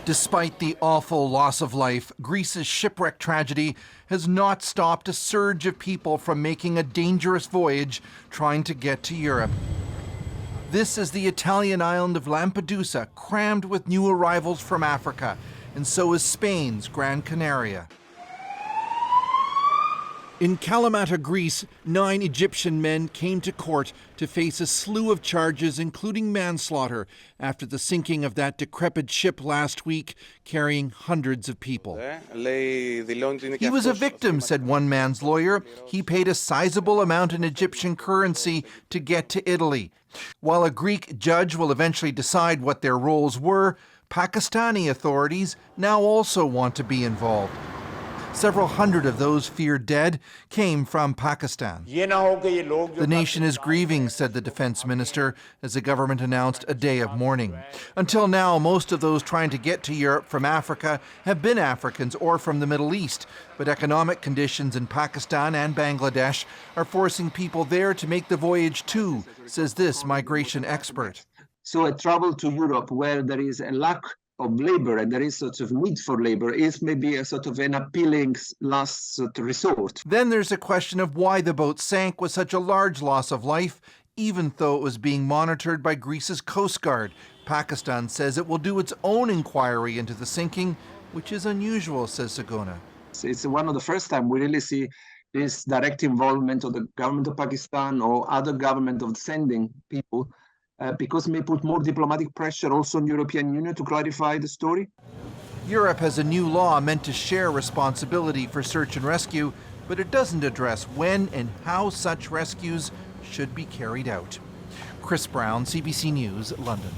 Despite the awful loss of life, Greece's shipwreck tragedy has not stopped a surge of people from making a dangerous voyage trying to get to Europe. This is the Italian island of Lampedusa, crammed with new arrivals from Africa, and so is Spain's Gran Canaria. In Kalamata, Greece, 9 Egyptian men came to court to face a slew of charges, including manslaughter, after the sinking of that decrepit ship last week, carrying hundreds of people. He was a victim, said one man's lawyer. He paid a sizable amount in Egyptian currency to get to Italy. While a Greek judge will eventually decide what their roles were, Pakistani authorities now also want to be involved. Several hundred of those feared dead came from Pakistan. The nation is grieving, said the defense minister, as the government announced a day of mourning. Until now, most of those trying to get to Europe from Africa have been Africans or from the Middle East. But economic conditions in Pakistan and Bangladesh are forcing people there to make the voyage too, says this migration expert. So a travel to Europe where there is a lack of labor and there is sort of need for labor is maybe a sort of an appealing last sort of resort. Then there's a question of why the boat sank with such a large loss of life, even though it was being monitored by Greece's Coast Guard. Pakistan says it will do its own inquiry into the sinking, which is unusual, says Sagona. It's one of the first time we really see this direct involvement of the government of Pakistan or other government of sending people, because it may put more diplomatic pressure also on the European Union to clarify the story. Europe has a new law meant to share responsibility for search and rescue, but it doesn't address when and how such rescues should be carried out. Chris Brown, CBC News, London.